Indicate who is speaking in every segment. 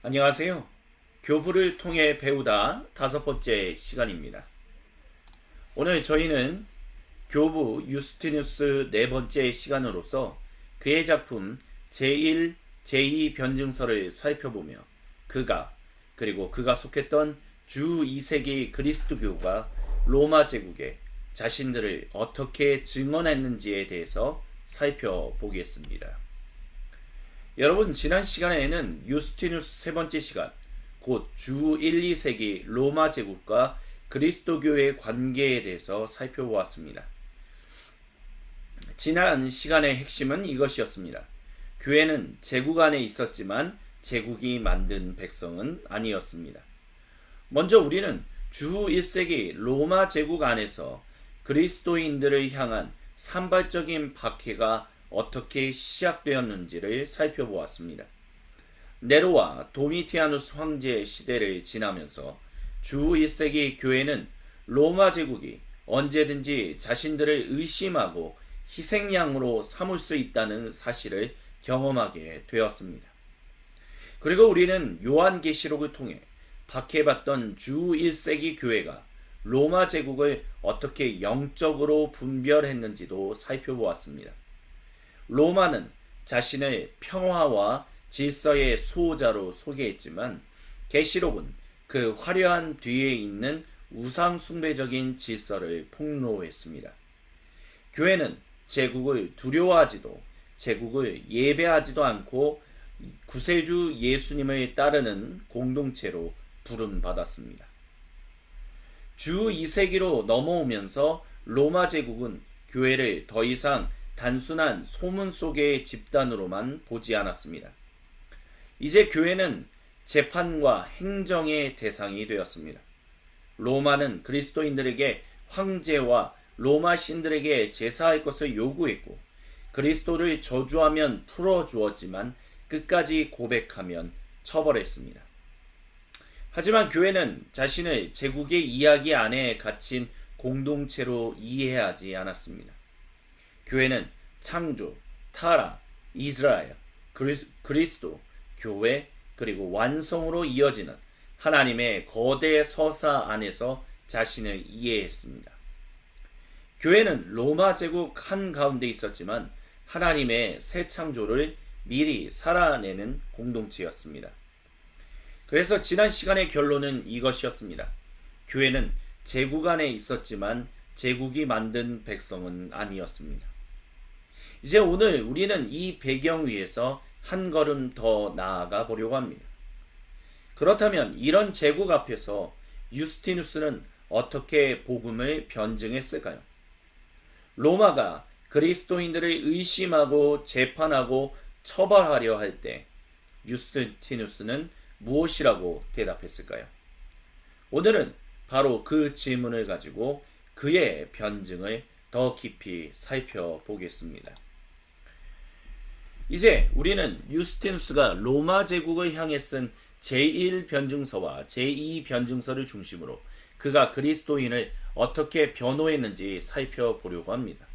Speaker 1: 안녕하세요. 교부를 통해 배우다 5번째 시간입니다. 오늘 저희는 교부 유스티누스 4번째 시간으로서 그의 작품 제1, 제2 변증서를 살펴보며 그리고 그가 속했던 주 2세기 그리스도교가 로마 제국에 자신들을 어떻게 증언했는지에 대해서 살펴보겠습니다. 여러분, 지난 시간에는 유스티누스 3번째 시간, 곧 주 1, 2세기 로마 제국과 그리스도교의 관계에 대해서 살펴보았습니다. 지난 시간의 핵심은 이것이었습니다. 교회는 제국 안에 있었지만 제국이 만든 백성은 아니었습니다. 먼저 우리는 주 1세기 로마 제국 안에서 그리스도인들을 향한 산발적인 박해가 어떻게 시작되었는지를 살펴보았습니다. 네로와 도미티아누스 황제의 시대를 지나면서 주 1세기 교회는 로마 제국이 언제든지 자신들을 의심하고 희생양으로 삼을 수 있다는 사실을 경험하게 되었습니다. 그리고 우리는 요한계시록을 통해 박해받던 주 1세기 교회가 로마 제국을 어떻게 영적으로 분별했는지도 살펴보았습니다. 로마는 자신을 평화와 질서의 수호자로 소개했지만 계시록은 그 화려한 뒤에 있는 우상 숭배적인 질서를 폭로했습니다. 교회는 제국을 두려워하지도 제국을 예배하지도 않고 구세주 예수님을 따르는 공동체로 부름받았습니다. 주 2세기로 넘어오면서 로마 제국은 교회를 더 이상 단순한 소문 속의 집단으로만 보지 않았습니다. 이제 교회는 재판과 행정의 대상이 되었습니다. 로마는 그리스도인들에게 황제와 로마 신들에게 제사할 것을 요구했고 그리스도를 저주하면 풀어주었지만 끝까지 고백하면 처벌했습니다. 하지만 교회는 자신을 제국의 이야기 안에 갇힌 공동체로 이해하지 않았습니다. 교회는 창조, 타락, 이스라엘, 그리스도, 교회, 그리고 완성으로 이어지는 하나님의 거대 서사 안에서 자신을 이해했습니다. 교회는 로마 제국 한가운데 있었지만 하나님의 새 창조를 미리 살아내는 공동체였습니다. 그래서 지난 시간의 결론은 이것이었습니다. 교회는 제국 안에 있었지만 제국이 만든 백성은 아니었습니다. 이제 오늘 우리는 이 배경 위에서 한 걸음 더 나아가 보려고 합니다. 그렇다면 이런 제국 앞에서 유스티누스는 어떻게 복음을 변증했을까요? 로마가 그리스도인들을 의심하고 재판하고 처벌하려 할 때 유스티누스는 무엇이라고 대답했을까요? 오늘은 바로 그 질문을 가지고 그의 변증을 더 깊이 살펴보겠습니다. 이제 우리는 유스티누스가 로마 제국을 향해 쓴 제1 변증서와 제2 변증서를 중심으로 그가 그리스도인을 어떻게 변호했는지 살펴보려고 합니다.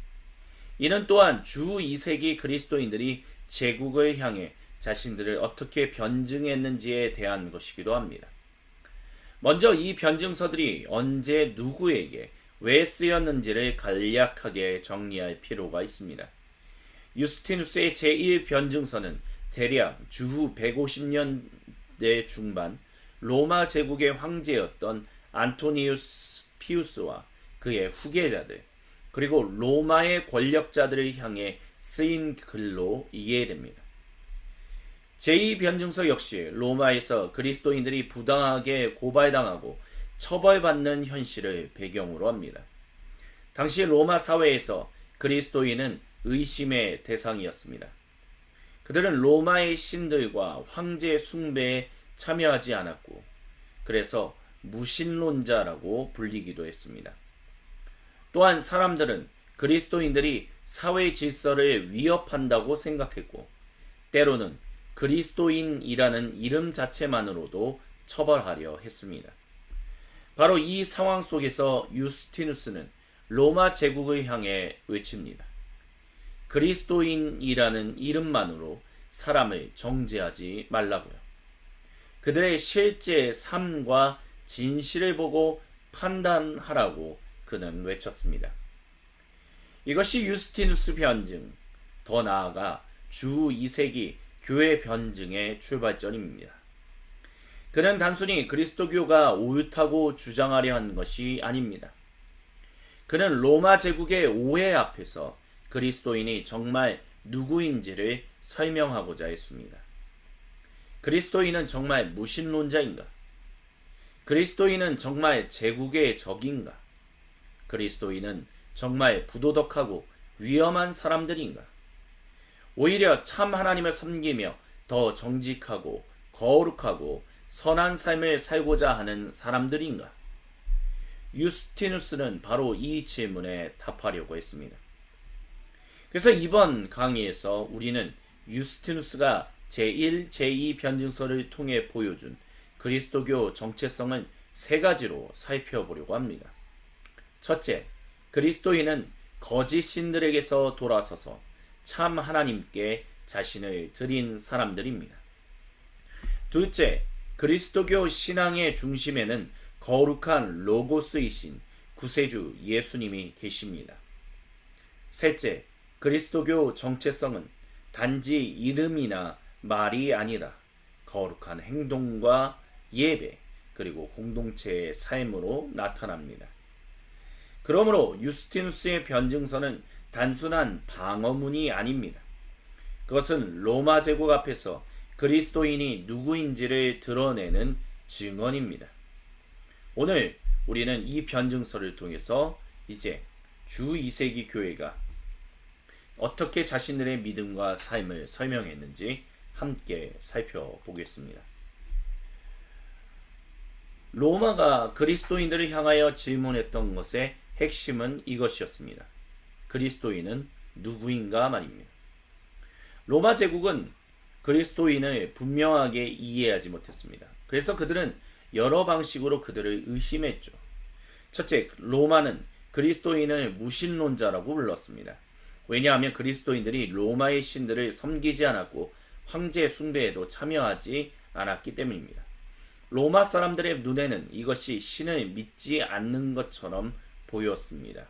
Speaker 1: 이는 또한 주 2세기 그리스도인들이 제국을 향해 자신들을 어떻게 변증했는지에 대한 것이기도 합니다. 먼저 이 변증서들이 언제 누구에게 왜 쓰였는지를 간략하게 정리할 필요가 있습니다. 유스티누스의 제1변증서는 대략 주후 150년대 중반 로마 제국의 황제였던 안토니우스 피우스와 그의 후계자들 그리고 로마의 권력자들을 향해 쓰인 글로 이해됩니다. 제2변증서 역시 로마에서 그리스도인들이 부당하게 고발당하고 처벌받는 현실을 배경으로 합니다. 당시 로마 사회에서 그리스도인은 의심의 대상이었습니다. 그들은 로마의 신들과 황제 숭배에 참여하지 않았고 그래서 무신론자라고 불리기도 했습니다. 또한 사람들은 그리스도인들이 사회 질서를 위협한다고 생각했고 때로는 그리스도인이라는 이름 자체만으로도 처벌하려 했습니다. 바로 이 상황 속에서 유스티누스는 로마 제국을 향해 외칩니다. 그리스도인이라는 이름만으로 사람을 정죄하지 말라고요. 그들의 실제 삶과 진실을 보고 판단하라고 그는 외쳤습니다. 이것이 유스티누스 변증, 더 나아가 주 2세기 교회 변증의 출발점입니다. 그는 단순히 그리스도교가 옳다고 주장하려 한 것이 아닙니다. 그는 로마 제국의 오해 앞에서 그리스도인이 정말 누구인지를 설명하고자 했습니다. 그리스도인은 정말 무신론자인가? 그리스도인은 정말 제국의 적인가? 그리스도인은 정말 부도덕하고 위험한 사람들인가? 오히려 참 하나님을 섬기며 더 정직하고 거룩하고 선한 삶을 살고자 하는 사람들인가? 유스티누스는 바로 이 질문에 답하려고 했습니다. 그래서 이번 강의에서 우리는 유스티누스가 제1, 제2 변증서를 통해 보여준 그리스도교 정체성을 세 가지로 살펴보려고 합니다. 첫째, 그리스도인은 거짓 신들에게서 돌아서서 참 하나님께 자신을 드린 사람들입니다. 둘째, 그리스도교 신앙의 중심에는 거룩한 로고스이신 구세주 예수님이 계십니다. 셋째, 그리스도교 정체성은 단지 이름이나 말이 아니라 거룩한 행동과 예배 그리고 공동체의 삶으로 나타납니다. 그러므로 유스티누스의 변증서는 단순한 방어문이 아닙니다. 그것은 로마 제국 앞에서 그리스도인이 누구인지를 드러내는 증언입니다. 오늘 우리는 이 변증서를 통해서 이제 주 2세기 교회가 어떻게 자신들의 믿음과 삶을 설명했는지 함께 살펴보겠습니다. 로마가 그리스도인들을 향하여 질문했던 것의 핵심은 이것이었습니다. 그리스도인은 누구인가 말입니다. 로마 제국은 그리스도인을 분명하게 이해하지 못했습니다. 그래서 그들은 여러 방식으로 그들을 의심했죠. 첫째, 로마는 그리스도인을 무신론자라고 불렀습니다. 왜냐하면 그리스도인들이 로마의 신들을 섬기지 않았고 황제 숭배에도 참여하지 않았기 때문입니다. 로마 사람들의 눈에는 이것이 신을 믿지 않는 것처럼 보였습니다.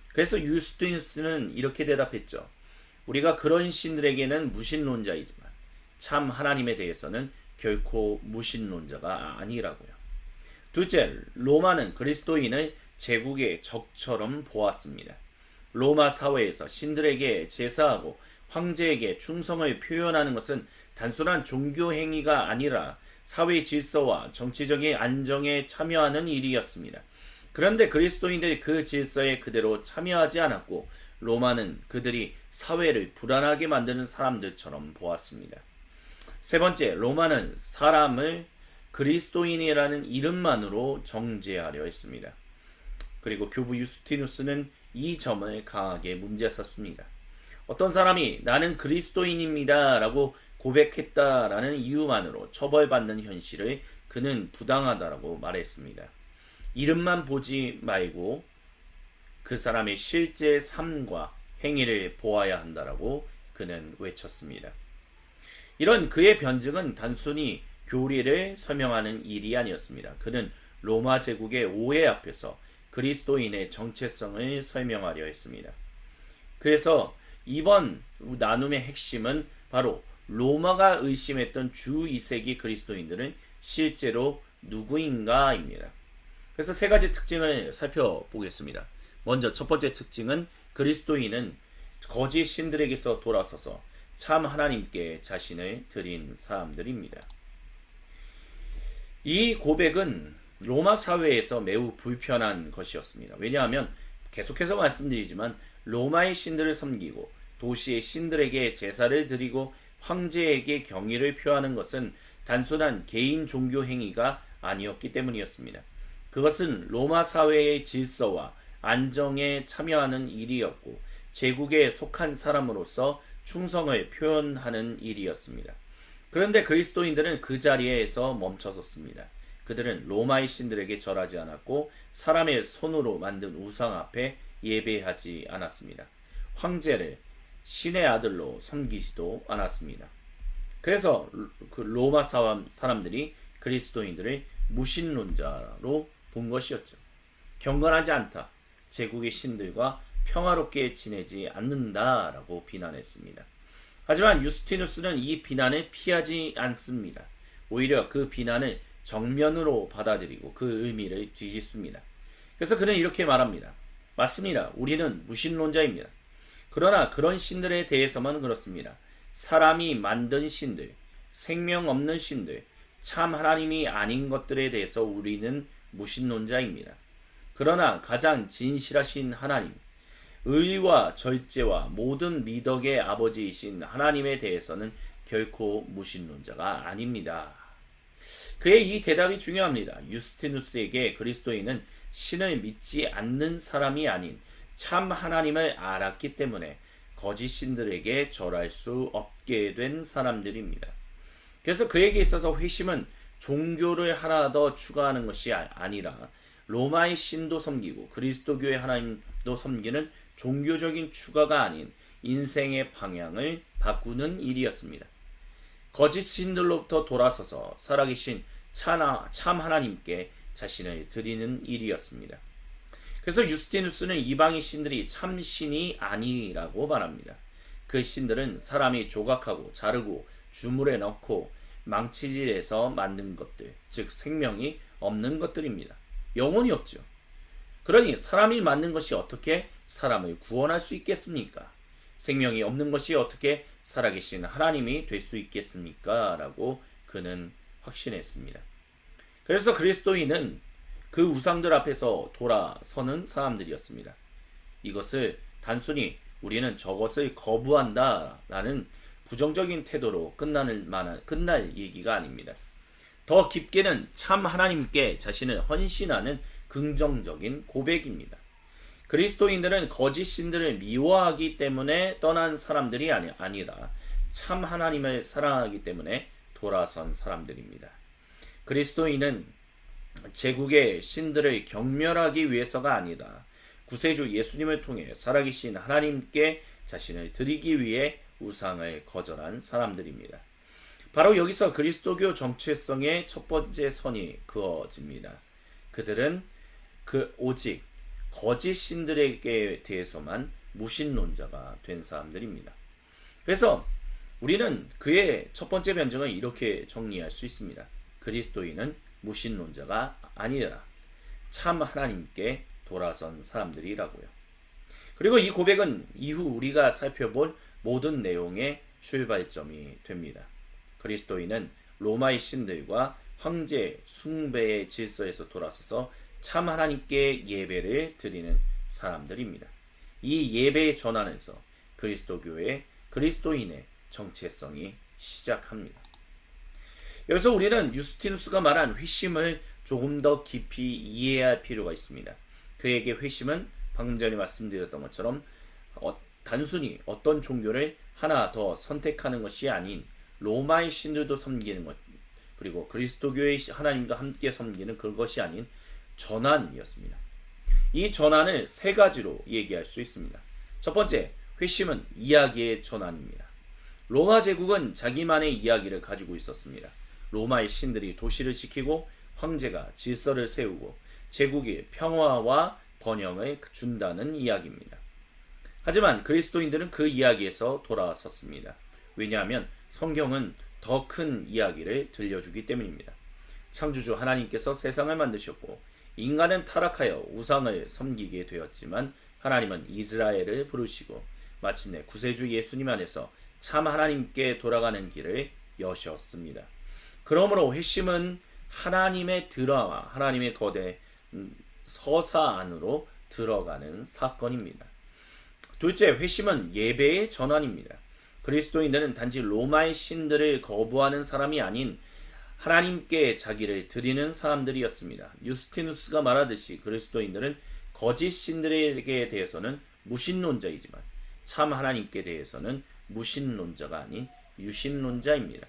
Speaker 1: 그래서 유스티누스는 이렇게 대답했죠. 우리가 그런 신들에게는 무신론자이지만 참 하나님에 대해서는 결코 무신론자가 아니라고요. 둘째, 로마는 그리스도인을 제국의 적처럼 보았습니다. 로마 사회에서 신들에게 제사하고 황제에게 충성을 표현하는 것은 단순한 종교 행위가 아니라 사회 질서와 정치적인 안정에 참여하는 일이었습니다. 그런데 그리스도인들이 그 질서에 그대로 참여하지 않았고 로마는 그들이 사회를 불안하게 만드는 사람들처럼 보았습니다. 세 번째, 로마는 사람을 그리스도인이라는 이름만으로 정죄하려 했습니다. 그리고 교부 유스티누스는 이 점을 강하게 문제삼습니다. 어떤 사람이 나는 그리스도인입니다 라고 고백했다라는 이유만으로 처벌받는 현실을 그는 부당하다라고 말했습니다. 이름만 보지 말고 그 사람의 실제 삶과 행위를 보아야 한다라고 그는 외쳤습니다. 이런 그의 변증은 단순히 교리를 설명하는 일이 아니었습니다. 그는 로마 제국의 오해 앞에서 그리스도인의 정체성을 설명하려 했습니다. 그래서 이번 나눔의 핵심은 바로 로마가 의심했던 주 2세기 그리스도인들은 실제로 누구인가입니다. 그래서 세 가지 특징을 살펴보겠습니다. 먼저 첫 번째 특징은 그리스도인은 거짓 신들에게서 돌아서서 참 하나님께 자신을 드린 사람들입니다. 이 고백은 로마 사회에서 매우 불편한 것이었습니다. 왜냐하면 계속해서 말씀드리지만 로마의 신들을 섬기고 도시의 신들에게 제사를 드리고 황제에게 경의를 표하는 것은 단순한 개인 종교 행위가 아니었기 때문이었습니다. 그것은 로마 사회의 질서와 안정에 참여하는 일이었고 제국에 속한 사람으로서 충성을 표현하는 일이었습니다. 그런데 그리스도인들은 그 자리에서 멈춰섰습니다. 그들은 로마의 신들에게 절하지 않았고 사람의 손으로 만든 우상 앞에 예배하지 않았습니다. 황제를 신의 아들로 섬기지도 않았습니다. 그래서 그 로마 사람들이 그리스도인들을 무신론자로 본 것이었죠. 경건하지 않다. 제국의 신들과 평화롭게 지내지 않는다라고 비난했습니다. 하지만 유스티누스는 이 비난을 피하지 않습니다. 오히려 그 비난을 정면으로 받아들이고 그 의미를 뒤집습니다. 그래서 그는 이렇게 말합니다. 맞습니다. 우리는 무신론자입니다. 그러나 그런 신들에 대해서만 그렇습니다. 사람이 만든 신들, 생명 없는 신들, 참 하나님이 아닌 것들에 대해서 우리는 무신론자입니다. 그러나 가장 진실하신 하나님, 의와 절제와 모든 미덕의 아버지이신 하나님에 대해서는 결코 무신론자가 아닙니다. 그의 이 대답이 중요합니다. 유스티누스에게 그리스도인은 신을 믿지 않는 사람이 아닌 참 하나님을 알았기 때문에 거짓 신들에게 절할 수 없게 된 사람들입니다. 그래서 그에게 있어서 회심은 종교를 하나 더 추가하는 것이 아니라 로마의 신도 섬기고 그리스도교의 하나님도 섬기는 종교적인 추가가 아닌 인생의 방향을 바꾸는 일이었습니다. 거짓 신들로부터 돌아서서 살아계신 참 하나님께 자신을 드리는 일이었습니다. 그래서 유스티누스는 이방인 신들이 참 신이 아니라고 말합니다. 그 신들은 사람이 조각하고 자르고 주물에 넣고 망치질해서 만든 것들, 즉 생명이 없는 것들입니다. 영혼이 없죠. 그러니 사람이 만든 것이 어떻게 사람을 구원할 수 있겠습니까? 생명이 없는 것이 어떻게 살아계신 하나님이 될 수 있겠습니까? 라고 그는 확신했습니다. 그래서 그리스도인은 그 우상들 앞에서 돌아서는 사람들이었습니다. 이것을 단순히 우리는 저것을 거부한다 라는 부정적인 태도로 끝날 얘기가 아닙니다. 더 깊게는 참 하나님께 자신을 헌신하는 긍정적인 고백입니다. 그리스도인들은 거짓 신들을 미워하기 때문에 떠난 사람들이 아니라 참 하나님을 사랑하기 때문에 돌아선 사람들입니다. 그리스도인은 제국의 신들을 경멸하기 위해서가 아니라 구세주 예수님을 통해 살아계신 하나님께 자신을 드리기 위해 우상을 거절한 사람들입니다. 바로 여기서 그리스도교 정체성의 첫 번째 선이 그어집니다. 그들은 오직 거짓 신들에게 대해서만 무신론자가 된 사람들입니다. 그래서 우리는 그의 첫 번째 변증을 이렇게 정리할 수 있습니다. 그리스도인은 무신론자가 아니라 참 하나님께 돌아선 사람들이라고요. 그리고 이 고백은 이후 우리가 살펴볼 모든 내용의 출발점이 됩니다. 그리스도인은 로마의 신들과 황제 숭배의 질서에서 돌아서서 참 하나님께 예배를 드리는 사람들입니다. 이 예배의 전환에서 그리스도교의 그리스도인의 정체성이 시작합니다. 여기서 우리는 유스티누스가 말한 회심을 조금 더 깊이 이해해야 할 필요가 있습니다. 그에게 회심은 방금 전에 말씀드렸던 것처럼 단순히 어떤 종교를 하나 더 선택하는 것이 아닌 로마의 신들도 섬기는 것, 그리고 그리스도교의 하나님과 함께 섬기는 그것이 아닌 전환이었습니다. 이 전환을 세 가지로 얘기할 수 있습니다. 첫 번째, 회심은 이야기의 전환입니다. 로마 제국은 자기만의 이야기를 가지고 있었습니다. 로마의 신들이 도시를 지키고 황제가 질서를 세우고 제국이 평화와 번영을 준다는 이야기입니다. 하지만 그리스도인들은 그 이야기에서 돌아섰습니다. 왜냐하면 성경은 더 큰 이야기를 들려주기 때문입니다. 창조주 하나님께서 세상을 만드셨고 인간은 타락하여 우상을 섬기게 되었지만 하나님은 이스라엘을 부르시고 마침내 구세주 예수님 안에서 참 하나님께 돌아가는 길을 여셨습니다. 그러므로 회심은 하나님의 드라마, 하나님의 거대 서사 안으로 들어가는 사건입니다. 둘째, 회심은 예배의 전환입니다. 그리스도인들은 단지 로마의 신들을 거부하는 사람이 아닌 하나님께 자기를 드리는 사람들이었습니다. 유스티누스가 말하듯이 그리스도인들은 거짓 신들에게 대해서는 무신론자이지만 참 하나님께 대해서는 무신론자가 아닌 유신론자입니다.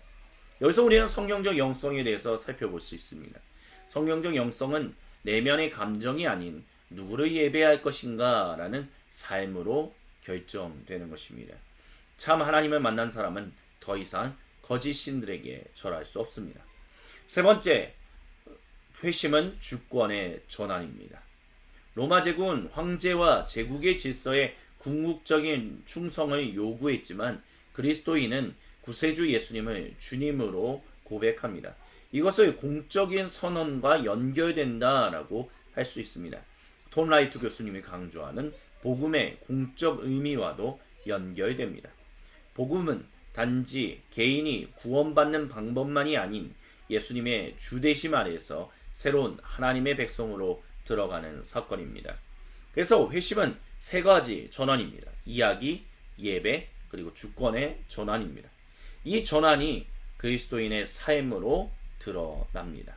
Speaker 1: 여기서 우리는 성경적 영성에 대해서 살펴볼 수 있습니다. 성경적 영성은 내면의 감정이 아닌 누구를 예배할 것인가 라는 삶으로 결정되는 것입니다. 참 하나님을 만난 사람은 더 이상 거짓 신들에게 절할 수 없습니다. 세 번째, 회심은 주권의 전환입니다. 로마 제국은 황제와 제국의 질서에 궁극적인 충성을 요구했지만 그리스도인은 구세주 예수님을 주님으로 고백합니다. 이것을 공적인 선언과 연결된다라고 할 수 있습니다. 톰 라이트 교수님이 강조하는 복음의 공적 의미와도 연결됩니다. 복음은 단지 개인이 구원받는 방법만이 아닌 예수님의 주되심 아래에서 새로운 하나님의 백성으로 들어가는 사건입니다. 그래서 회심은 세 가지 전환입니다. 이야기, 예배, 그리고 주권의 전환입니다. 이 전환이 그리스도인의 삶으로 드러납니다.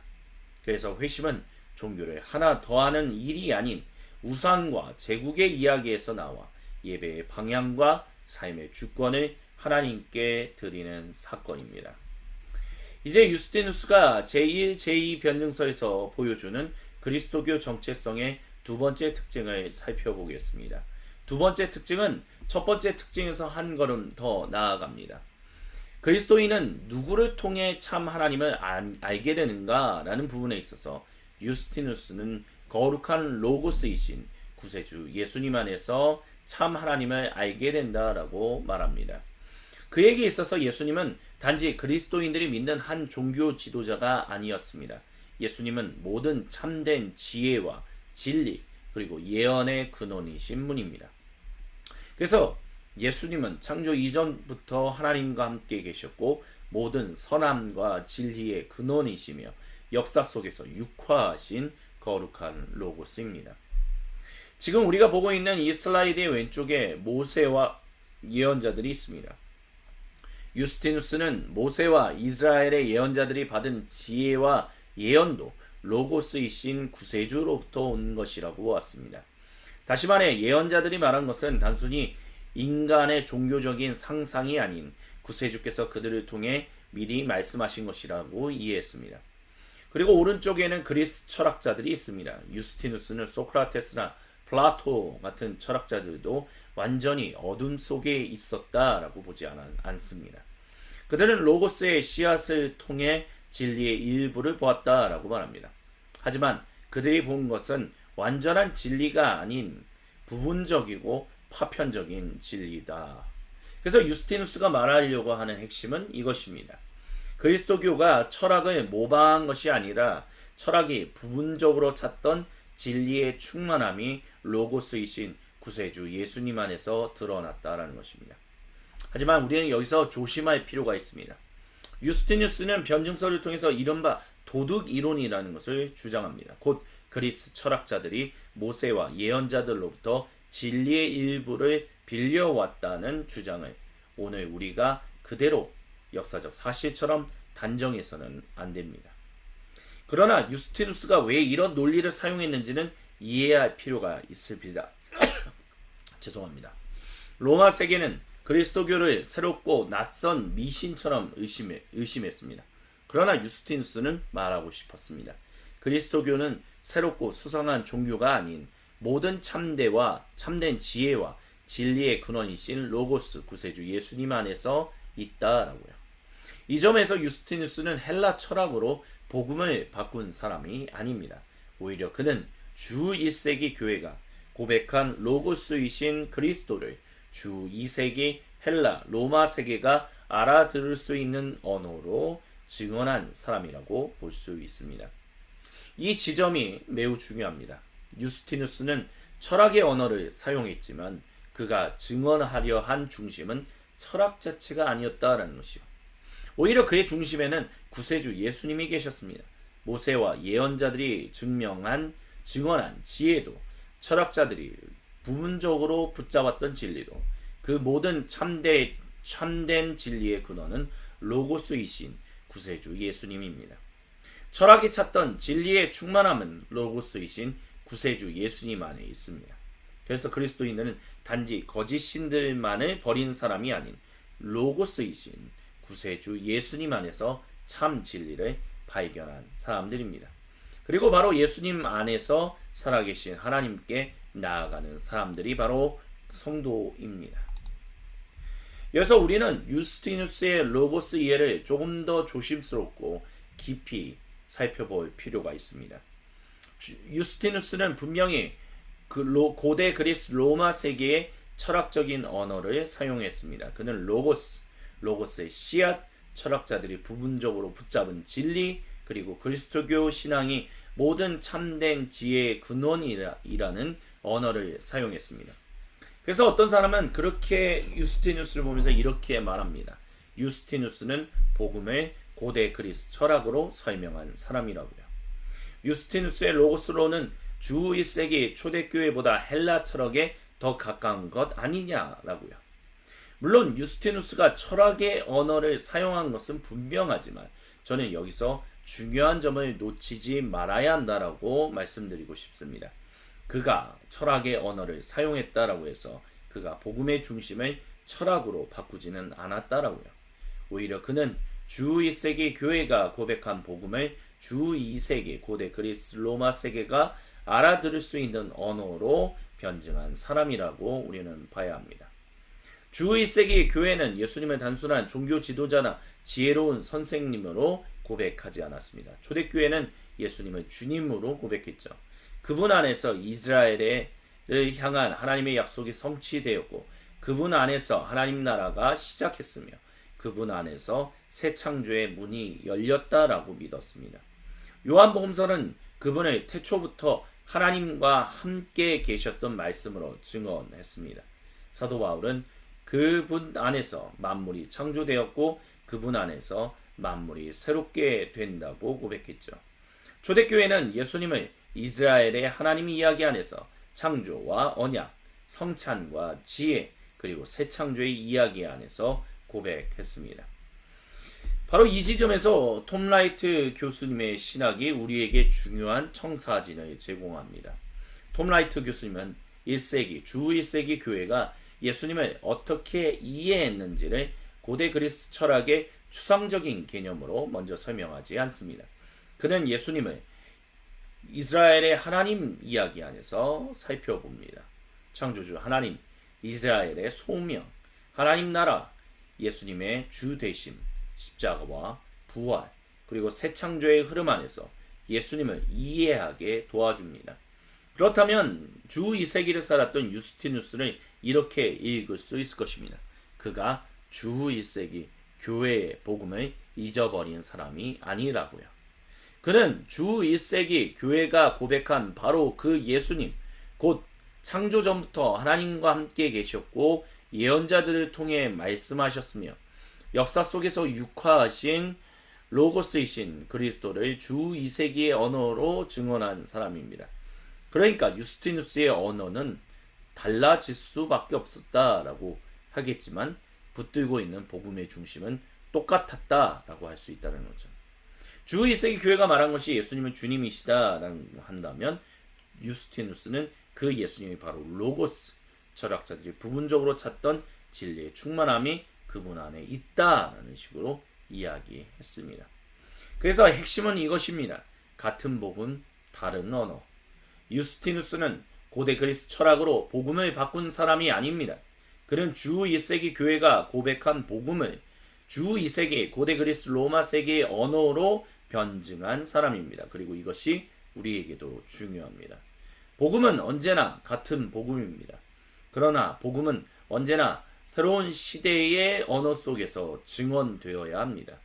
Speaker 1: 그래서 회심은 종교를 하나 더하는 일이 아닌 우상과 제국의 이야기에서 나와 예배의 방향과 삶의 주권을 하나님께 드리는 사건입니다. 이제 유스티누스가 제1, 제2 변증서에서 보여주는 그리스도교 정체성의 두 번째 특징을 살펴보겠습니다. 두 번째 특징은 첫 번째 특징에서 한 걸음 더 나아갑니다. 그리스도인은 누구를 통해 참 하나님을 알게 되는가라는 부분에 있어서 유스티누스는 거룩한 로고스이신 구세주 예수님 안에서 참 하나님을 알게 된다라고 말합니다. 그에게 있어서 예수님은 단지 그리스도인들이 믿는 한 종교 지도자가 아니었습니다. 예수님은 모든 참된 지혜와 진리 그리고 예언의 근원이신 분입니다. 그래서 예수님은 창조 이전부터 하나님과 함께 계셨고 모든 선함과 진리의 근원이시며 역사 속에서 육화하신 거룩한 로고스입니다. 지금 우리가 보고 있는 이 슬라이드의 왼쪽에 모세와 예언자들이 있습니다. 유스티누스는 모세와 이스라엘의 예언자들이 받은 지혜와 예언도 로고스이신 구세주로부터 온 것이라고 보았습니다. 다시 말해 예언자들이 말한 것은 단순히 인간의 종교적인 상상이 아닌 구세주께서 그들을 통해 미리 말씀하신 것이라고 이해했습니다. 그리고 오른쪽에는 그리스 철학자들이 있습니다. 유스티누스는 소크라테스나 플라토 같은 철학자들도 완전히 어둠 속에 있었다라고 보지 않습니다. 그들은 로고스의 씨앗을 통해 진리의 일부를 보았다라고 말합니다. 하지만 그들이 본 것은 완전한 진리가 아닌 부분적이고 파편적인 진리다. 그래서 유스티누스가 말하려고 하는 핵심은 이것입니다. 그리스도교가 철학을 모방한 것이 아니라 철학이 부분적으로 찾던 진리의 충만함이 로고스이신 구세주 예수님 안에서 드러났다라는 것입니다. 하지만 우리는 여기서 조심할 필요가 있습니다. 유스티누스는 변증서를 통해서 이른바 도덕 이론이라는 것을 주장합니다. 곧 그리스 철학자들이 모세와 예언자들로부터 진리의 일부를 빌려왔다는 주장을 오늘 우리가 그대로 역사적 사실처럼 단정해서는 안 됩니다. 그러나 유스티누스가 왜 이런 논리를 사용했는지는 이해해야 할 필요가 있습니다. 죄송합니다. 로마 세계는 그리스도교를 새롭고 낯선 미신처럼 의심했습니다. 그러나 유스티누스는 말하고 싶었습니다. 그리스도교는 새롭고 수상한 종교가 아닌 모든 참된 지혜와 진리의 근원이신 로고스 구세주 예수님 안에서 있다라고요. 이 점에서 유스티누스는 헬라 철학으로 복음을 바꾼 사람이 아닙니다. 오히려 그는 주 1세기 교회가 고백한 로고스이신 그리스도를 주 2세기 헬라 로마 세계가 알아들을 수 있는 언어로 증언한 사람이라고 볼 수 있습니다. 이 지점이 매우 중요합니다. 유스티누스는 철학의 언어를 사용했지만 그가 증언하려 한 중심은 철학 자체가 아니었다라는 것이요. 오히려 그의 중심에는 구세주 예수님이 계셨습니다. 모세와 예언자들이 증언한 지혜도 철학자들이 부분적으로 붙잡았던 진리도 그 모든 참된 진리의 근원은 로고스이신 구세주 예수님입니다. 철학이 찾던 진리의 충만함은 로고스이신 구세주 예수님 안에 있습니다. 그래서 그리스도인들은 단지 거짓 신들만을 버린 사람이 아닌 로고스이신 구세주 예수님 안에서 참 진리를 발견한 사람들입니다. 그리고 바로 예수님 안에서 살아계신 하나님께 나아가는 사람들이 바로 성도입니다. 여기서 우리는 유스티누스의 로고스 이해를 조금 더 조심스럽고 깊이 살펴볼 필요가 있습니다. 유스티누스는 분명히 고대 그리스 로마 세계의 철학적인 언어를 사용했습니다. 그는 로고스의 씨앗, 철학자들이 부분적으로 붙잡은 진리, 그리고 그리스도교 신앙이 모든 참된 지혜의 근원이라는 언어를 사용했습니다. 그래서 어떤 사람은 그렇게 유스티누스를 보면서 이렇게 말합니다. 유스티누스는 복음을 고대 그리스 철학으로 설명한 사람이라고요. 유스티누스의 로고스로는 주 1세기 초대교회보다 헬라 철학에 더 가까운 것 아니냐라고요. 물론 유스티누스가 철학의 언어를 사용한 것은 분명하지만 저는 여기서 중요한 점을 놓치지 말아야 한다라고 말씀드리고 싶습니다. 그가 철학의 언어를 사용했다라고 해서 그가 복음의 중심을 철학으로 바꾸지는 않았다라고요. 오히려 그는 주 1세기 교회가 고백한 복음을 주 2세기 고대 그리스 로마 세계가 알아들을 수 있는 언어로 변증한 사람이라고 우리는 봐야 합니다. 주 1세기 교회는 예수님을 단순한 종교 지도자나 지혜로운 선생님으로 고백하지 않았습니다. 초대교회는 예수님을 주님으로 고백했죠. 그분 안에서 이스라엘을 향한 하나님의 약속이 성취되었고 그분 안에서 하나님 나라가 시작했으며 그분 안에서 새 창조의 문이 열렸다라고 믿었습니다. 요한복음서는 그분을 태초부터 하나님과 함께 계셨던 말씀으로 증언했습니다. 사도 바울은 그분 안에서 만물이 창조되었고 그분 안에서 만물이 새롭게 된다고 고백했죠. 초대교회는 예수님을 이스라엘의 하나님 이야기 안에서 창조와 언약, 성찬과 지혜, 그리고 새 창조의 이야기 안에서 고백했습니다. 바로 이 지점에서 톰 라이트 교수님의 신학이 우리에게 중요한 청사진을 제공합니다. 톰 라이트 교수님은 주 1세기 교회가 예수님을 어떻게 이해했는지를 고대 그리스 철학의 추상적인 개념으로 먼저 설명하지 않습니다. 그는 예수님을 이스라엘의 하나님 이야기 안에서 살펴봅니다. 창조주 하나님, 이스라엘의 소명, 하나님 나라, 예수님의 주 되심, 십자가와 부활, 그리고 새 창조의 흐름 안에서 예수님을 이해하게 도와줍니다. 그렇다면 주 2세기를 살았던 유스티누스를 이렇게 읽을 수 있을 것입니다. 그가 주 1세기 교회의 복음을 잊어버린 사람이 아니라고요. 그는 주 1세기 교회가 고백한 바로 그 예수님, 곧 창조 전부터 하나님과 함께 계셨고 예언자들을 통해 말씀하셨으며 역사 속에서 육화하신 로고스이신 그리스도를 주 2세기의 언어로 증언한 사람입니다. 그러니까 유스티누스의 언어는 달라질 수밖에 없었다라고 하겠지만 붙들고 있는 복음의 중심은 똑같았다라고 할 수 있다는 거죠. 주 2세기 교회가 말한 것이 예수님은 주님이시다라고 한다면 유스티누스는 그 예수님이 바로 로고스, 철학자들이 부분적으로 찾던 진리의 충만함이 그분 안에 있다라는 식으로 이야기했습니다. 그래서 핵심은 이것입니다. 같은 복음, 다른 언어. 유스티누스는 고대 그리스 철학으로 복음을 바꾼 사람이 아닙니다. 그는 주 1세기 교회가 고백한 복음을 주 2세기 고대 그리스 로마 세계의 언어로 변증한 사람입니다. 그리고 이것이 우리에게도 중요합니다. 복음은 언제나 같은 복음입니다. 그러나 복음은 언제나 새로운 시대의 언어 속에서 증언되어야 합니다.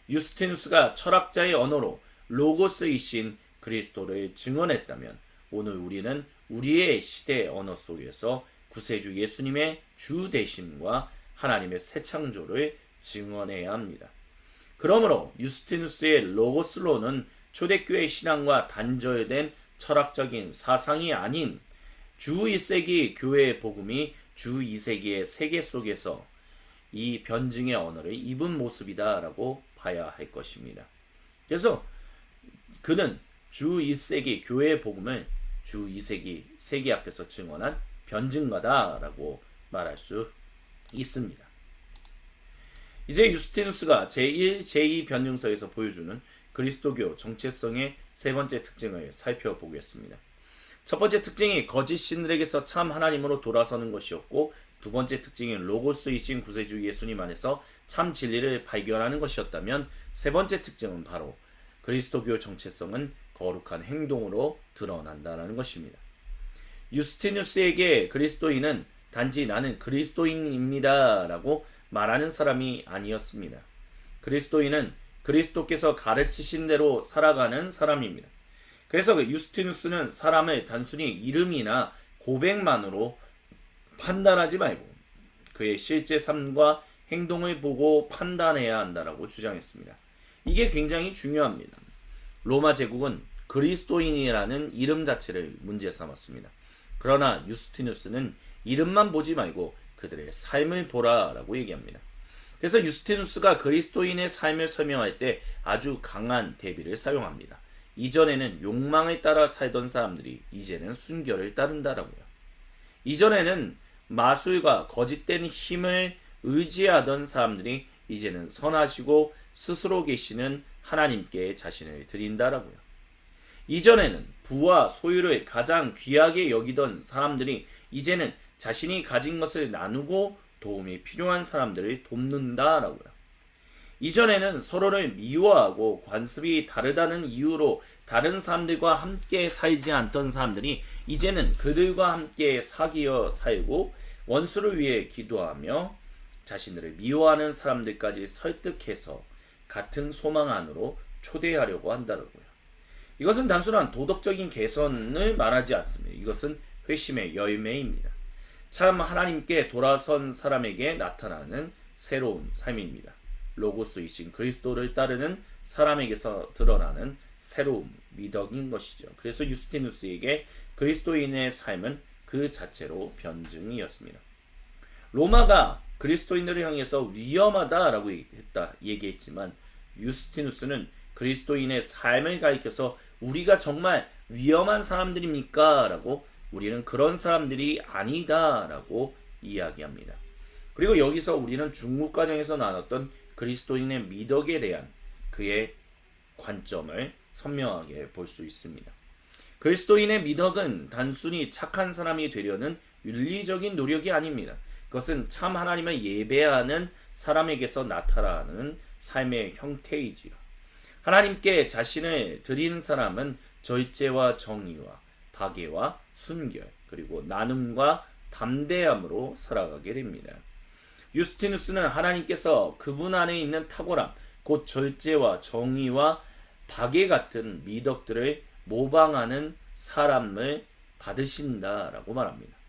Speaker 1: 유스티누스가 철학자의 언어로 로고스이신 그리스도를 증언했다면 오늘 우리는 우리의 시대의 언어 속에서 구세주 예수님의 주 되심과 하나님의 새 창조를 증언해야 합니다. 그러므로 유스티누스의 로고스로는 초대교회 신앙과 단절된 철학적인 사상이 아닌 주 1세기 교회의 복음이 주 2세기의 세계 속에서 이 변증의 언어를 입은 모습이다라고 봐야 할 것입니다. 그래서 그는 주 1세기 교회의 복음을 주 2세기 세계 앞에서 증언한 변증가다라고 말할 수 있습니다. 이제 유스티누스가 제1, 제2 변증서에서 보여주는 그리스도교 정체성의 세 번째 특징을 살펴보겠습니다. 첫 번째 특징이 거짓 신들에게서 참 하나님으로 돌아서는 것이었고 두 번째 특징이 로고스이신 구세주 예수님 안에서 참 진리를 발견하는 것이었다면 세 번째 특징은 바로 그리스도교 정체성은 거룩한 행동으로 드러난다는 것입니다. 유스티누스에게 그리스도인은 단지 나는 그리스도인입니다 라고 말하는 사람이 아니었습니다. 그리스도인은 그리스도께서 가르치신 대로 살아가는 사람입니다. 그래서 유스티누스는 사람을 단순히 이름이나 고백만으로 판단하지 말고 그의 실제 삶과 행동을 보고 판단해야 한다라고 주장했습니다. 이게 굉장히 중요합니다. 로마 제국은 그리스도인이라는 이름 자체를 문제 삼았습니다. 그러나 유스티누스는 이름만 보지 말고 그들의 삶을 보라라고 얘기합니다. 그래서 유스티누스가 그리스도인의 삶을 설명할 때 아주 강한 대비를 사용합니다. 이전에는 욕망을 따라 살던 사람들이 이제는 순결을 따른다라고요. 이전에는 마술과 거짓된 힘을 의지하던 사람들이 이제는 선하시고 스스로 계시는 하나님께 자신을 드린다라고요. 이전에는 부와 소유를 가장 귀하게 여기던 사람들이 이제는 자신이 가진 것을 나누고 도움이 필요한 사람들을 돕는다라고요. 이전에는 서로를 미워하고 관습이 다르다는 이유로 다른 사람들과 함께 살지 않던 사람들이 이제는 그들과 함께 사귀어 살고 원수를 위해 기도하며 자신들을 미워하는 사람들까지 설득해서 같은 소망 안으로 초대하려고 한다고요. 이것은 단순한 도덕적인 개선을 말하지 않습니다. 이것은 회심의 열매입니다. 참 하나님께 돌아선 사람에게 나타나는 새로운 삶입니다. 로고스이신 그리스도를 따르는 사람에게서 드러나는 새로운 미덕인 것이죠. 그래서 유스티누스에게 그리스도인의 삶은 그 자체로 변증이었습니다. 로마가 그리스도인들을 향해서 위험하다라고 얘기했지만 유스티누스는 그리스도인의 삶을 가리켜서 우리가 정말 위험한 사람들입니까? 라고 우리는 그런 사람들이 아니다 라고 이야기합니다. 그리고 여기서 우리는 중국 과정에서 나눴던 그리스도인의 미덕에 대한 그의 관점을 선명하게 볼 수 있습니다. 그리스도인의 미덕은 단순히 착한 사람이 되려는 윤리적인 노력이 아닙니다. 그것은 참 하나님을 예배하는 사람에게서 나타나는 삶의 형태이지요. 하나님께 자신을 드린 사람은 절제와 정의와 박애와 순결 그리고 나눔과 담대함으로 살아가게 됩니다. 유스티누스는 하나님께서 그분 안에 있는 탁월함, 곧 절제와 정의와 박애 같은 미덕들을 모방하는 사람을 받으신다라고 말합니다.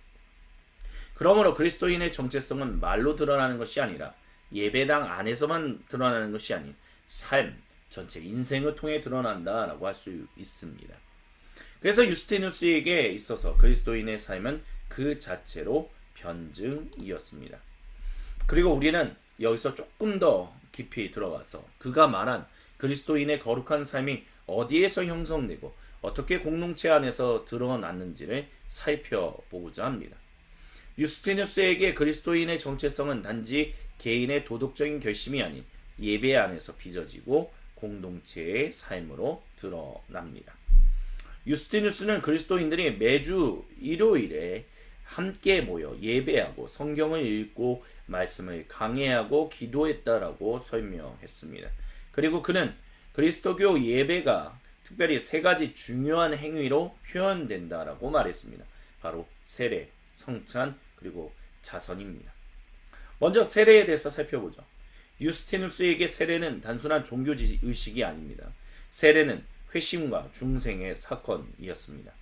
Speaker 1: 그러므로 그리스도인의 정체성은 말로 드러나는 것이 아니라 예배당 안에서만 드러나는 것이 아닌 삶, 전체 인생을 통해 드러난다라고 할 수 있습니다. 그래서 유스티누스에게 있어서 그리스도인의 삶은 그 자체로 변증이었습니다. 그리고 우리는 여기서 조금 더 깊이 들어가서 그가 말한 그리스도인의 거룩한 삶이 어디에서 형성되고 어떻게 공동체 안에서 드러났는지를 살펴보고자 합니다. 유스티누스에게 그리스도인의 정체성은 단지 개인의 도덕적인 결심이 아닌 예배 안에서 빚어지고 공동체의 삶으로 드러납니다. 유스티누스는 그리스도인들이 매주 일요일에 함께 모여 예배하고 성경을 읽고 말씀을 강해하고 기도했다라고 설명했습니다. 그리고 그는 그리스도교 예배가 특별히 세 가지 중요한 행위로 표현된다라고 말했습니다. 바로 세례, 성찬, 그리고 자선입니다. 먼저 세례에 대해서 살펴보죠. 유스티누스에게 세례는 단순한 종교 의식이 아닙니다. 세례는 회심과 중생의 사건이었습니다.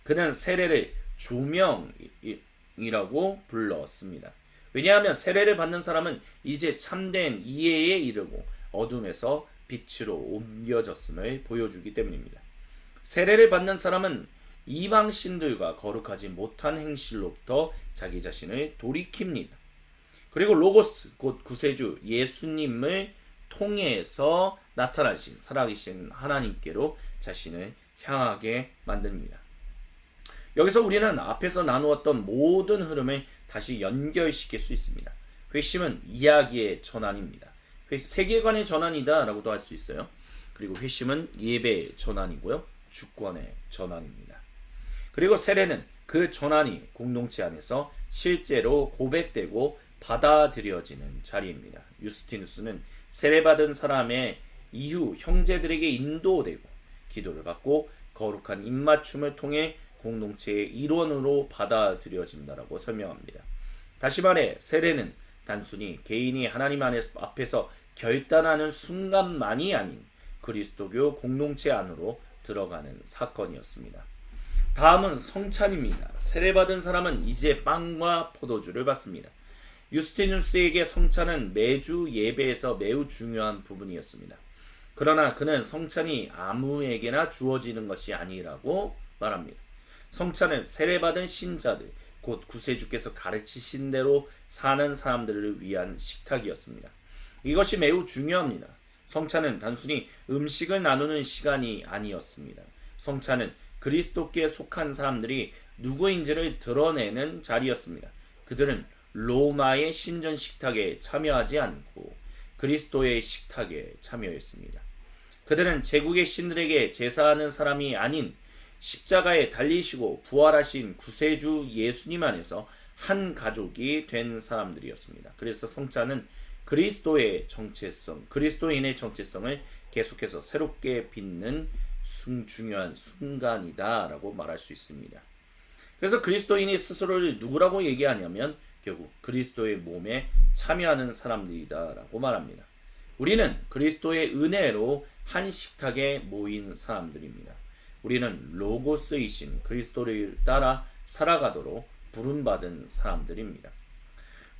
Speaker 1: 그는 세례를 조명이라고 불렀습니다. 왜냐하면 세례를 받는 사람은 이제 참된 이해에 이르고 어둠에서 빛으로 옮겨졌음을 보여주기 때문입니다. 세례를 받는 사람은 이방신들과 거룩하지 못한 행실로부터 자기 자신을 돌이킵니다. 그리고 로고스, 곧 구세주 예수님을 통해서 나타나신 살아계신 하나님께로 자신을 향하게 만듭니다. 여기서 우리는 앞에서 나누었던 모든 흐름을 다시 연결시킬 수 있습니다. 회심은 이야기의 전환입니다. 세계관의 전환이다 라고도 할 수 있어요. 그리고 회심은 예배의 전환이고요. 주권의 전환입니다. 그리고 세례는 그 전환이 공동체 안에서 실제로 고백되고 받아들여지는 자리입니다. 유스티누스는 세례받은 사람의 이후 형제들에게 인도되고 기도를 받고 거룩한 입맞춤을 통해 공동체의 일원으로 받아들여진다라고 설명합니다. 다시 말해 세례는 단순히 개인이 하나님 앞에서 결단하는 순간만이 아닌 그리스도교 공동체 안으로 들어가는 사건이었습니다. 다음은 성찬입니다. 세례받은 사람은 이제 빵과 포도주를 받습니다. 유스티누스에게 성찬은 매주 예배에서 매우 중요한 부분이었습니다. 그러나 그는 성찬이 아무에게나 주어지는 것이 아니라고 말합니다. 성찬은 세례받은 신자들, 곧 구세주께서 가르치신 대로 사는 사람들을 위한 식탁이었습니다. 이것이 매우 중요합니다. 성찬은 단순히 음식을 나누는 시간이 아니었습니다. 성찬은 그리스도께 속한 사람들이 누구인지를 드러내는 자리였습니다. 그들은 로마의 신전 식탁에 참여하지 않고 그리스도의 식탁에 참여했습니다. 그들은 제국의 신들에게 제사하는 사람이 아닌 십자가에 달리시고 부활하신 구세주 예수님 안에서 한 가족이 된 사람들이었습니다. 그래서 성찬은 그리스도의 정체성, 그리스도인의 정체성을 계속해서 새롭게 빚는 중요한 순간이다라고 말할 수 있습니다. 그래서 그리스도인이 스스로를 누구라고 얘기하냐면 결국 그리스도의 몸에 참여하는 사람들이다라고 말합니다. 우리는 그리스도의 은혜로 한 식탁에 모인 사람들입니다. 우리는 로고스이신 그리스도를 따라 살아가도록 부름받은 사람들입니다.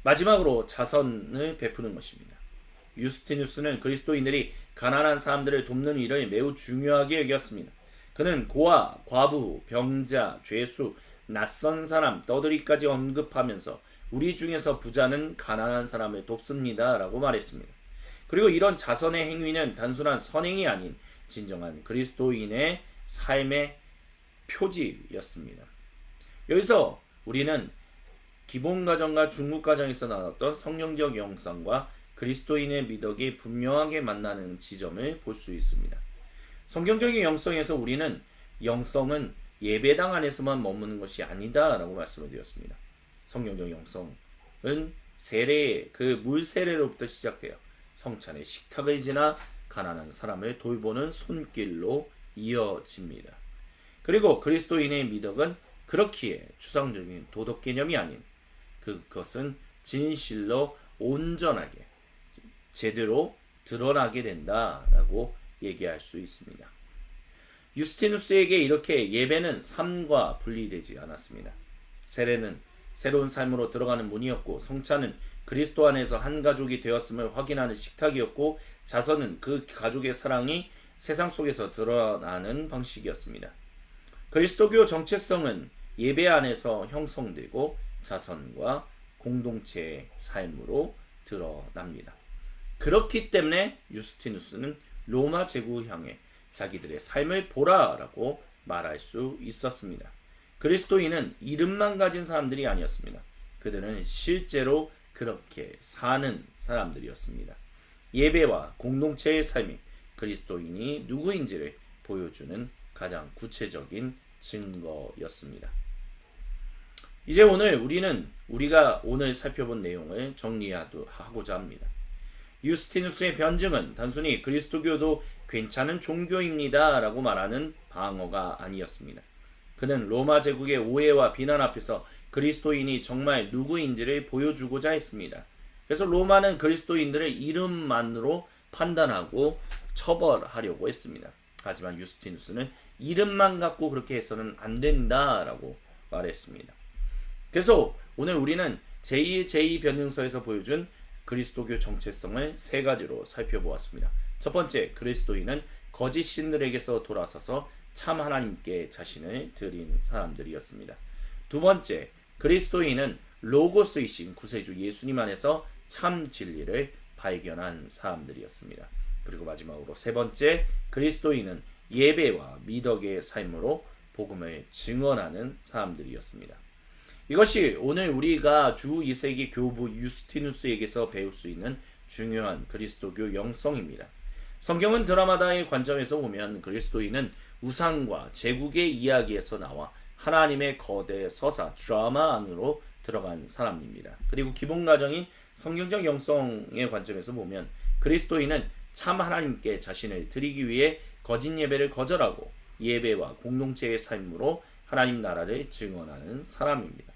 Speaker 1: 마지막으로 자선을 베푸는 것입니다. 유스티누스는 그리스도인들이 가난한 사람들을 돕는 일을 매우 중요하게 여겼습니다. 그는 고아, 과부, 병자, 죄수, 낯선 사람, 떠들이까지 언급하면서 우리 중에서 부자는 가난한 사람을 돕습니다 라고 말했습니다. 그리고 이런 자선의 행위는 단순한 선행이 아닌 진정한 그리스도인의 삶의 표지였습니다. 여기서 우리는 기본가정과 중국가정에서 나눴던 성경적 영성과 그리스도인의 미덕이 분명하게 만나는 지점을 볼 수 있습니다. 성경적인 영성에서 우리는 영성은 예배당 안에서만 머무는 것이 아니다라고 말씀을 드렸습니다. 성경적 영성은 세례, 그 물세례로부터 시작되어 성찬의 식탁을 지나 가난한 사람을 돌보는 손길로 이어집니다. 그리고 그리스도인의 미덕은 그렇기에 추상적인 도덕 개념이 아닌 그것은 진실로 온전하게 제대로 드러나게 된다라고 얘기할 수 있습니다. 유스티누스에게 이렇게 예배는 삶과 분리되지 않았습니다. 세례는 새로운 삶으로 들어가는 문이었고 성찬은 그리스도 안에서 한 가족이 되었음을 확인하는 식탁이었고 자선은 그 가족의 사랑이 세상 속에서 드러나는 방식이었습니다. 그리스도교 정체성은 예배 안에서 형성되고 자선과 공동체의 삶으로 드러납니다. 그렇기 때문에 유스티누스는 로마 제국을 향해 자기들의 삶을 보라라고 말할 수 있었습니다. 그리스도인은 이름만 가진 사람들이 아니었습니다. 그들은 실제로 그렇게 사는 사람들이었습니다. 예배와 공동체의 삶이 그리스도인이 누구인지를 보여주는 가장 구체적인 증거였습니다. 이제 오늘 우리가 오늘 살펴본 내용을 정리하고자 합니다. 유스티누스의 변증은 단순히 그리스도교도 괜찮은 종교입니다 라고 말하는 방어가 아니었습니다. 그는 로마 제국의 오해와 비난 앞에서 그리스도인이 정말 누구인지를 보여주고자 했습니다. 그래서 로마는 그리스도인들을 이름만으로 판단하고 처벌하려고 했습니다. 하지만 유스티누스는 이름만 갖고 그렇게 해서는 안 된다라고 말했습니다. 그래서 오늘 우리는 제2 변증서에서 보여준 그리스도교 정체성을 세 가지로 살펴보았습니다. 첫 번째, 그리스도인은 거짓 신들에게서 돌아서서 참 하나님께 자신을 드린 사람들이었습니다. 두 번째, 그리스도인은 로고스이신 구세주 예수님 안에서 참 진리를 발견한 사람들이었습니다. 그리고 마지막으로 세 번째, 그리스도인은 예배와 미덕의 삶으로 복음을 증언하는 사람들이었습니다. 이것이 오늘 우리가 주 2세기 교부 유스티누스에게서 배울 수 있는 중요한 그리스도교 영성입니다. 성경은 드라마다의 관점에서 보면 그리스도인은 우상과 제국의 이야기에서 나와 하나님의 거대 서사 드라마 안으로 들어간 사람입니다. 그리고 기본 가정인 성경적 영성의 관점에서 보면 그리스도인은 참 하나님께 자신을 드리기 위해 거짓 예배를 거절하고 예배와 공동체의 삶으로 하나님 나라를 증언하는 사람입니다.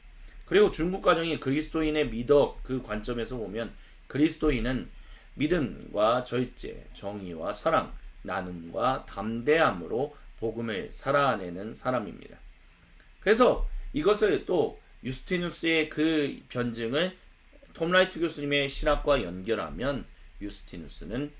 Speaker 1: 그리고 중국 가정이 그리스도인의 미덕 그 관점에서 보면 그리스도인은 믿음과 절제, 정의와 사랑, 나눔과 담대함으로 복음을 살아내는 사람입니다. 그래서 이것을 또 유스티누스의 그 변증을 톰 라이트 교수님의 신학과 연결하면 유스티누스는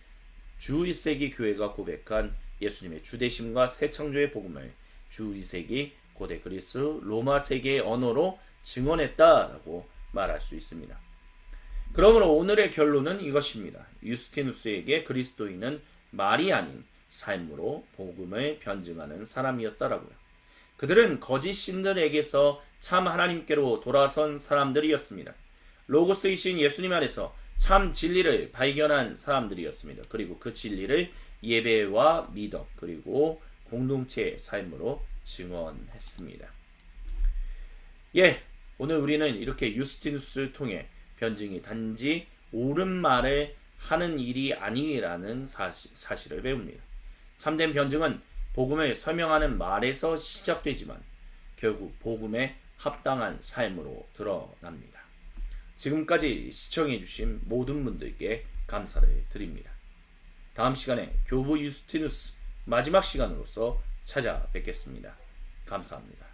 Speaker 1: 주 1세기 교회가 고백한 예수님의 주되심과 새 창조의 복음을 주 2세기 고대 그리스 로마 세계의 언어로 증언했다라고 말할 수 있습니다. 그러므로 오늘의 결론은 이것입니다. 유스티누스에게 그리스도인은 말이 아닌 삶으로 복음을 변증하는 사람이었다라고요. 그들은 거짓 신들에게서 참 하나님께로 돌아선 사람들이었습니다. 로고스이신 예수님 안에서 참 진리를 발견한 사람들이었습니다. 그리고 그 진리를 예배와 미덕 그리고 공동체의 삶으로 증언했습니다. 오늘 우리는 이렇게 유스티누스를 통해 변증이 단지 옳은 말을 하는 일이 아니라는 사실을 배웁니다. 참된 변증은 복음을 설명하는 말에서 시작되지만 결국 복음에 합당한 삶으로 드러납니다. 지금까지 시청해주신 모든 분들께 감사를 드립니다. 다음 시간에 교부 유스티누스 마지막 시간으로서 찾아뵙겠습니다. 감사합니다.